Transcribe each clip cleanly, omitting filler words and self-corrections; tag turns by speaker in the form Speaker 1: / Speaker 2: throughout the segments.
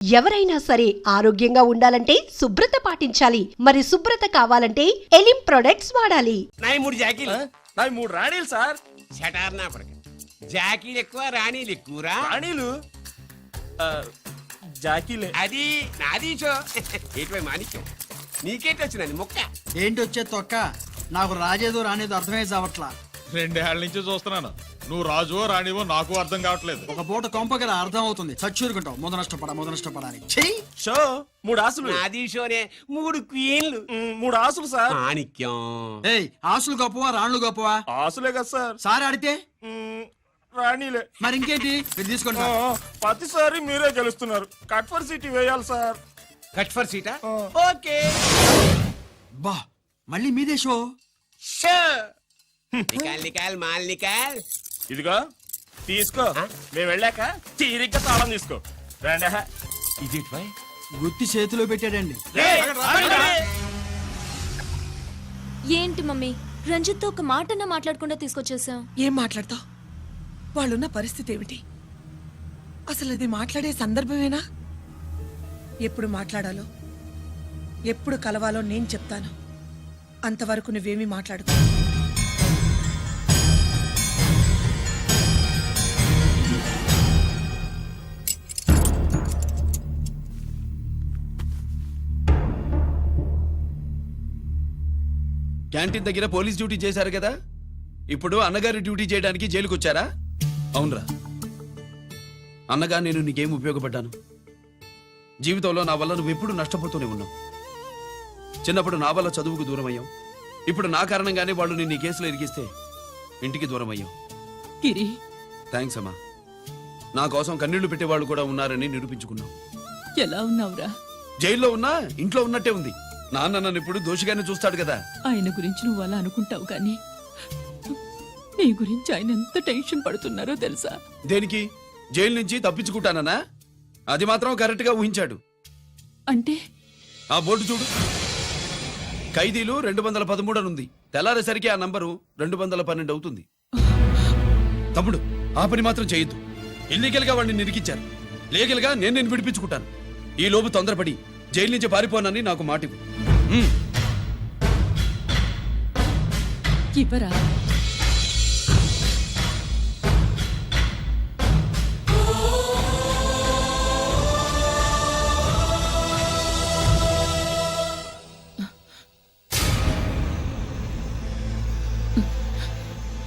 Speaker 1: ఎవరైనా సరే ఆరోగ్యంగా ఉండాలంటే శుభ్రత పాటించాలి. మరి శుభ్రత కావాలంటే ఎలిం ప్రొడక్ట్స్ వాడాలి.
Speaker 2: మూడు జాకీలు
Speaker 3: నాయి 3 రాణీలు సార్.
Speaker 2: షటార్నా పడక జాకీలు ఎక్కువ రాణీలు ఎక్కువరా.
Speaker 3: రాణీలు జాకీలే.
Speaker 2: అది నాది షో. ఏటివై మాణిక్యం నీకేంటి వచ్చిందండి మొక్క?
Speaker 4: ఏంటి వచ్చే తొక్క? నాకు రాజేదో రానేదో అర్థమే చావట్లా.
Speaker 5: 2 ఏళ్ల నుంచి చూస్తున్నాను. నువ్వు రాజువో రాణివో నాకు అర్థం కావట్లేదు.
Speaker 4: ఒక పూట కొంపగల అర్థం అవుతుంది. చచ్చూరుకుంటావు. మొద నష్టపడాలి.
Speaker 3: షో 3 ఆసులు.
Speaker 2: నాది షోనే 3 క్వీన్లు.
Speaker 3: 3 ఆసులు సార్.
Speaker 2: మాణిక్యం
Speaker 4: ఏయ్, ఆసులు గొప్పవా రాణులు గొప్పవా?
Speaker 3: ఆసులే కదా సార్.
Speaker 4: సార్ ఆడితే
Speaker 3: రాణీలే.
Speaker 4: మరి ఇంకేంటి? మీరు తీసుకోండి.
Speaker 3: ప్రతిసారి మీరే గెలుస్తున్నారు. కట్ ఫర్ సిటీ వేయాలి సార్.
Speaker 2: కట్ ఫర్ సీటా? ఓకే.
Speaker 4: బా, మళ్ళీ మీదే షో.
Speaker 2: షో నికాల్ నికాల్ మాల్ నికాల్.
Speaker 3: ఇదిగో తీసుకో. మేము వెళ్ళాక తీరిగ్గా తాళం తీసుకో. రండి.
Speaker 2: ఇది
Speaker 4: గుత్తి చేతిలో పెట్టాడండి.
Speaker 6: ఏంటి మమ్మీ, రంజిత్తో ఒక మాటన్నా మాట్లాడకుండా తీసుకొచ్చేసావు?
Speaker 7: ఏం మాట్లాడతావు? వాళ్ళున్న పరిస్థితి ఏమిటి? అసలు అది మాట్లాడే సందర్భమేనా? ఎప్పుడు మాట్లాడాలో ఎప్పుడు కలవాలో నేను చెప్తాను. అంతవరకు నువ్వేమీ మాట్లాడుకో.
Speaker 8: క్యాంటీన్ దగ్గర పోలీస్ డ్యూటీ చేశారు కదా, ఇప్పుడు అన్నగారి డ్యూటీ చేయడానికి జైలుకి వచ్చారా? అవునరా అన్నగా, నేను నీకేం ఉపయోగపడ్డాను? జీవితంలో నా వల్ల నువ్వు ఎప్పుడు నష్టపోతూనే ఉన్నావు. చిన్నప్పుడు నా వల్ల చదువుకు దూరం అయ్యావు. ఇప్పుడు నా కారణంగానే వాళ్ళు నిన్ను ఈ కేసులో ఇరికిస్తే ఇంటికి దూరం అయ్యావు. థ్యాంక్స్ అమ్మా. నా కోసం కన్నీళ్లు పెట్టేవాళ్ళు కూడా ఉన్నారని నిరూపించుకున్నావు.
Speaker 9: ఎలా ఉన్నావురా?
Speaker 8: జైల్లో ఉన్నా ఇంట్లో ఉన్నట్టే ఉంది. నాన్న నన్ను ఇప్పుడు దోషిగానే చూస్తాడు కదా.
Speaker 9: ఆయన గురించి నువ్వు అలా అనుకుంటావు కానీ నీ గురించి ఆయన ఎంత టెన్షన్ పడుతున్నారో తెలుసా?
Speaker 8: దేనికి? జైలు నుంచి తప్పించుకుంటానన్నా? అది మాత్రం కరెక్ట్ గా ఊహించాడు.
Speaker 9: అంటే
Speaker 8: ఆ బోర్డు చూడు, ఖైదీలు 213 అని ఉంది. తెల్లారేసరికి ఆ నంబరు 212 అవుతుంది. తమ్ముడు, ఆ పని మాత్రం చేయొద్దు. ఇల్లీగల్ గా వాడిని నిరికించారు. లీగల్ గా నేను విడిపించుకుంటాను. ఈ లోపు తొందరపడి జైలు నుంచి పారిపోనని నాకు మాట ఇవ్వు.
Speaker 9: ఇవ్వరా?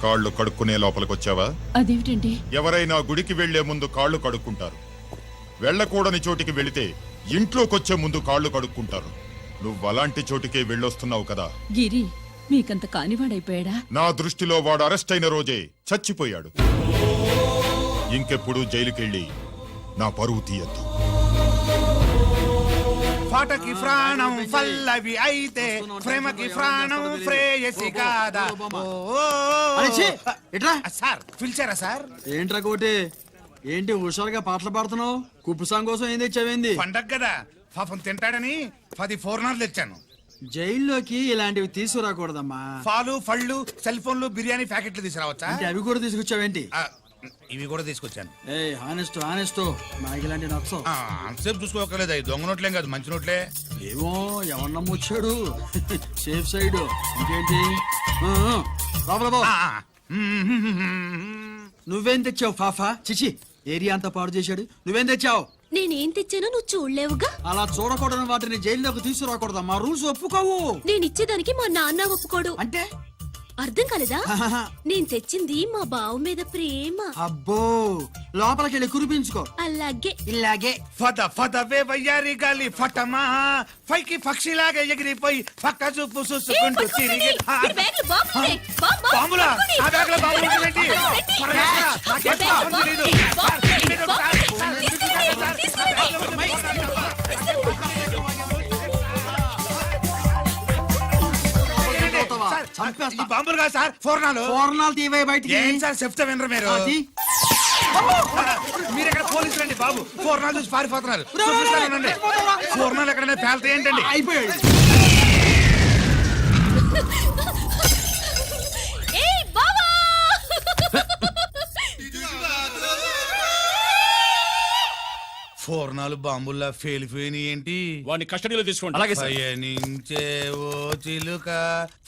Speaker 5: కాళ్ళు కడుక్కునే లోపలికొచ్చావా?
Speaker 9: అదేమిటండి?
Speaker 5: ఎవరైనా గుడికి వెళ్లే ముందు కాళ్ళు కడుక్కుంటారు. వెళ్ళకూడని చోటికి వెళితే ఇంట్లోకొచ్చే ముందు కాళ్ళు కడుక్కుంటారు. నువ్వు అలాంటి చోటికే వెళ్ళొస్తున్నావు కదా.
Speaker 9: గిరి మీకంత కానివాడైపోయాడా?
Speaker 5: నా దృష్టిలో వాడు అరెస్ట్ అయిన రోజే చచ్చిపోయాడు. ఇంకెప్పుడు జైలుకెళ్ళి నా పరువు తీయద్దు.
Speaker 10: పాటకి ప్రాణం పల్లవి అయితే ప్రేమకి ప్రాణం ప్రేయసి కాదా. సార్ పిలిచారా సార్?
Speaker 4: ఏంట్రా కోటి, ఏంటి హుషారుగా పాటలు పాడుతున్నావు? కుప్పు సాంగ్ కోసం ఏం తెచ్చావేంది?
Speaker 10: పండగ కదా, పాపం తింటాడని 10 4 తెచ్చాను.
Speaker 4: జైల్లోకి ఇలాంటివి తీసుకురాకూడదమ్మా.
Speaker 10: పాలు పళ్ళు సెల్ ఫోన్లు బిర్యానీ ప్యాకెట్లు తీసుకురావచ్చా?
Speaker 4: అంటే అవి కూడా తీసుకొచ్చావేంటి?
Speaker 10: ఇవి కూడా తీసుకొచ్చాను.
Speaker 4: హానెస్ట్ నాకు ఇలాంటి నచ్చవు.
Speaker 10: అంతసేపు చూసుకోకలేదు. అవి దొంగ నోట్లేం కాదు, మంచి నోట్లే.
Speaker 4: ఏమో ఎవరు నమ్మొచ్చాడు. Safe side. ఇంకేంటి? నువ్వేం తెచ్చావు ఫాఫా? చిచి, ఏరియా అంతా పాడు చేశాడు. నువ్వేం తెచ్చావు?
Speaker 6: నేనేం తెచ్చానో నువ్వు చూడలేవుగా.
Speaker 4: అలా చూడకూడని వాటిని జైల్లోకి తీసుకురాకూడదమ్మా. రూల్స్ ఒప్పుకోవు.
Speaker 6: నేనిచ్చేదానికి మా నాన్న ఒప్పుకోడు.
Speaker 4: అంటే
Speaker 6: అర్థం కాలేదా? నేను తెచ్చింది మా బావు మీద ప్రేమ.
Speaker 4: అబ్బో, లోపలికెళ్ళి కురిపించుకో.
Speaker 6: అలాగే
Speaker 4: ఇలాగే
Speaker 10: ఫదవే వయ్యారి గాలి ఫటమా పైకి పక్షిలాగా ఎగిరిపోయి పక్క చూపు చూసుకుంటూ తిరిగి. బాంబులా? ఆ బ్యాగ్లో బాంబులు ఉంటాయేంటి? బాంబులు కాదు సార్, ఫోర్నాలు
Speaker 4: తీవే బయటికి.
Speaker 10: ఏం సార్ చెప్తే వినరు మీరు? మీరు ఎక్కడ పోలీసులు అండి బాబు? ఫోర్నాలు చూసి పారిపోతున్నారు. ఫోర్నాలు ఎక్కడైనా పేల్తాయి ఏంటండి?
Speaker 4: అయిపోయాడు.
Speaker 10: ఫోర్నాలు బాంబుల్లా ఫేలిపోయినాయి ఏంటి?
Speaker 3: వాడిని కస్టడీలో తీసుకోండి.
Speaker 8: అలాగే సార్.
Speaker 10: పయనించే ఓ చిలుక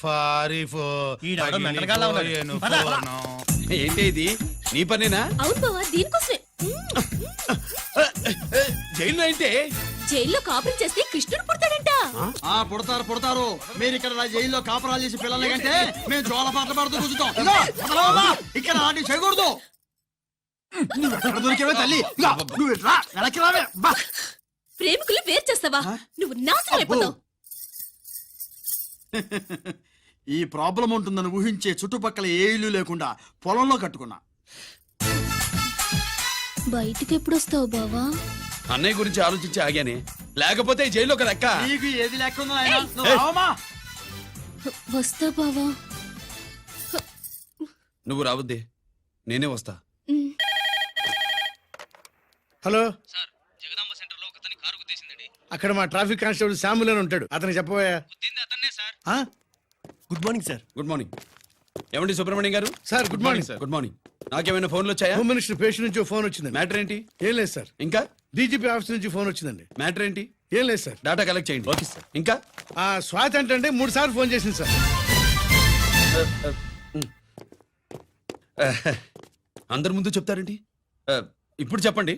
Speaker 10: ఫారిఫో
Speaker 3: ఈడెవడో మెంటల్గాళ్ళ ఉన్నాడు.
Speaker 10: పగిలిపోయెను
Speaker 3: పద, పద.
Speaker 10: ఫోనం.
Speaker 8: ఏంటి ఇది నీ పనేనా?
Speaker 6: అవును బావా దీనికోసమే
Speaker 8: జైల్లో అయితే
Speaker 6: జైల్లో కాపురం చేస్తే కృష్ణుడు పుడతాడంట.
Speaker 4: పుడతారు మీరు ఇక్కడ నా జైల్లో కాపరాలు చేసి పిల్లల్ని కంటే మేము జోల పాటలు పాడుతూ కూర్చుంటాం. ఇదిగో, వదలవమ్మా, ఇక్కడ అలాంటి చేయకూడదు. నువ్వు ఎక్కడ దొరికేవే తల్లి? ఇదిగో, నువ్వు ఇట్రా, వెనక్కి రావే. బా.
Speaker 6: ప్రేమికులు వేరు చేస్తావా? నువ్వు నాశనం అయిపోతావు.
Speaker 4: ఈ ప్రాబ్లం ఉంటుందని ఊహించే చుట్టుపక్కల ఏ ఇల్లు లేకుండా పొలంలో కట్టుకున్నా.
Speaker 6: బయటికి ఎప్పుడు వస్తావు బావా?
Speaker 8: అన్నయ్య గురించి ఆలోచించి ఆగానే, లేకపోతే ఈ జైల్లో ఒక లెక్క.
Speaker 4: నీకు ఏది లెక్క ఉందో నాయనా? నువ్వు రావమ్మా.
Speaker 6: వస్తా బావా.
Speaker 8: నువ్వు రావద్దే, నేనే వస్తా.
Speaker 10: హలో అక్కడ మా ట్రాఫిక్ కానిస్టేబుల్ శామ్యుల్ అని ఉంటాడు, అతనికి చెప్పబోయా.
Speaker 3: Good morning sir.
Speaker 8: Good morning. ఏమండి Subrahmanyam garu?
Speaker 10: Sir good morning sir.
Speaker 8: Good morning. నాకేమైనా ఫోన్లు వచ్చాయా?
Speaker 10: హోమ్ మినిస్టర్ పేషెంట్ నుంచి ఫోన్ వచ్చిందండి.
Speaker 8: మ్యాటర్ ఏంటి?
Speaker 10: ఏం లేదు సార్.
Speaker 8: ఇంకా
Speaker 10: డీజీపీ ఆఫీస్ నుంచి ఫోన్ వచ్చిందండి.
Speaker 8: మ్యాటర్ ఏంటి?
Speaker 10: ఏం లేదు సార్.
Speaker 8: డాటా కలెక్ట్ చేయండి. Okay sir. ఇంకా
Speaker 10: ఆ స్వాతి అంటే 3 సార్లు ఫోన్ చేసింది సార్.
Speaker 8: అందరి ముందు చెప్తారేంటి? ఇప్పుడు చెప్పండి.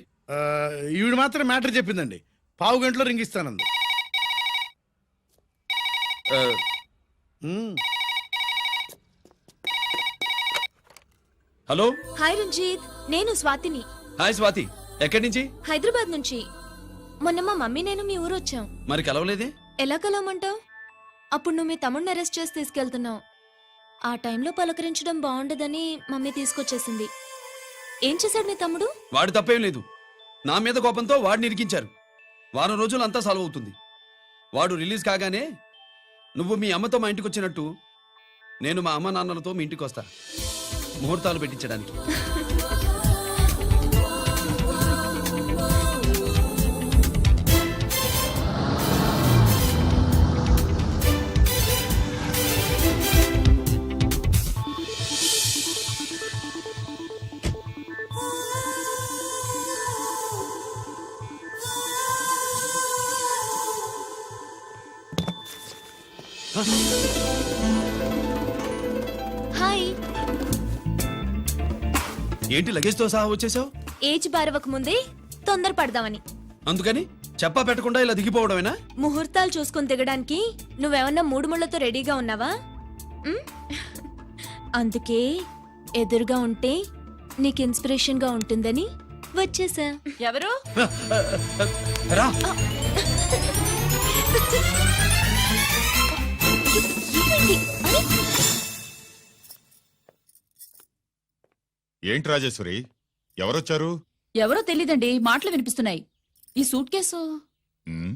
Speaker 10: ఈవిడ మాత్రం మ్యాటర్ చెప్పిందండి. పావు గంటలో రింగ్ ఇస్తానంది.
Speaker 8: హలో.
Speaker 6: హాయ్ రంజిత్, నేను స్వాతిని.
Speaker 8: హాయ్ స్వాతి. ఎక్కడి నుంచి?
Speaker 6: హైదరాబాద్ నుంచి. మొన్న మా మమ్మీ నేను మీ ఊరు వచ్చాం.
Speaker 8: మరి కలవలేదే?
Speaker 6: ఎలా కలవమంటావు? అప్పుడు నువ్వు మీ తమ్ముడిని అరెస్ట్ చేసి తీసుకెళ్తున్నావు. ఆ టైంలో పలకరించడం బాగుండదని మమ్మీ తీసుకొచ్చేసింది. ఏం చేశాడు మీ తమ్ముడు?
Speaker 8: వాడు తప్పేం లేదు. నా మీద కోపంతో వాడిని ఇరికించారు. వారం రోజులు అంతా సాల్వ్ అవుతుంది. వాడు రిలీజ్ కాగానే నువ్వు మీ అమ్మతో మా ఇంటికి వచ్చినట్టు నేను మా అమ్మ నాన్నలతో మీ ఇంటికి వస్తా, ముహూర్తాలు పెట్టించడానికి.
Speaker 6: హాయ్.
Speaker 8: ఏంటి లగేజ్తో సహా వచ్చేసావు?
Speaker 6: ఏజ్ బారవక ముందే తొందర పడదామని.
Speaker 8: అందుకని చెప్పా పెట్టకుండా ఇలా దిగిపోవడమేనా?
Speaker 6: ముహూర్తాలు చూసుకుని దిగడానికి నువ్వేమన్నా 3 ముళ్ళతో రెడీగా ఉన్నావా? ఉమ్? అందుకే ఎదురుగా ఉంటే నీకు ఇన్స్పిరేషన్ గా ఉంటుందని వచ్చేసా.
Speaker 9: ఎవరు?
Speaker 8: రా.
Speaker 5: ఏంటి రాజేశ్వరి, ఎవరొచ్చారు?
Speaker 9: ఎవరో తెలీదండి, మాటలు వినిపిస్తున్నాయి. ఈ సూట్ కేసు
Speaker 5: ఉమ్,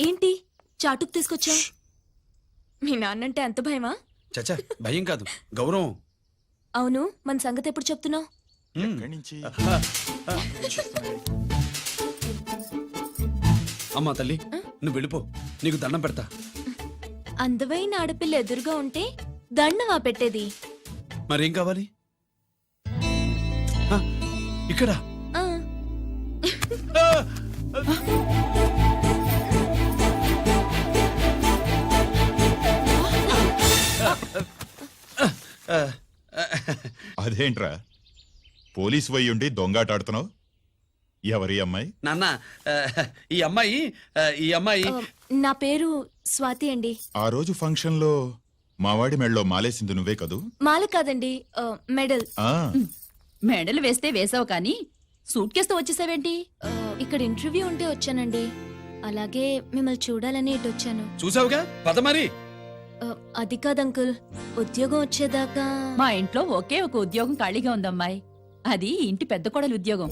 Speaker 6: ఏంటి చాటుకు తీసుకొచ్చా? మీ నాన్నంటే అంత భయమా?
Speaker 8: చచ్చా, భయం కాదు, గౌరవం.
Speaker 6: అవును, మన సంగతి ఎప్పుడు చెప్తున్నావు?
Speaker 5: ఎక్కడి నుంచి?
Speaker 8: అమ్మా తల్లి, నువ్వు వెళ్ళిపో, నీకు దండం పెడతా.
Speaker 6: అందమైన ఆడపిల్ల ఎదురుగా ఉంటే దండవా పెట్టేది?
Speaker 8: మరేం కావాలి? ఆ, ఇక్కడ
Speaker 6: ఆ.
Speaker 5: అదేంట్రా, పోలీసు వయ్యుండి దొంగాటాడుతున్నావు? ఎవరి అమ్మాయి?
Speaker 8: నాన్న, ఈ అమ్మాయి
Speaker 6: నా పేరు స్వాతి అండి.
Speaker 5: ఆ రోజు ఫంక్షన్ లో మావాడి మెళ్ళలో మాలేసింది నువ్వే కదూ?
Speaker 6: మాల కాదండి, మెడల్.
Speaker 5: ఆ,
Speaker 9: మెడలు వేస్తే వేసావు కానీ సూట్ కేసుతో వచ్చేసావేంటి?
Speaker 6: ఇక్కడ ఇంటర్వ్యూ ఉంటే వచ్చానండి. అలాగే మిమ్మల్ని చూడాలని ఇటు వచ్చాను.
Speaker 8: చూసావుగా, పద మరి.
Speaker 6: అది కాదు అంకుల్, ఉద్యోగం వచ్చేదాకా.
Speaker 9: మా ఇంట్లో ఒకే ఒక ఉద్యోగం ఖాళీగా ఉందమ్మాయి. అది ఇంటి పెద్ద కోడలి ఉద్యోగం.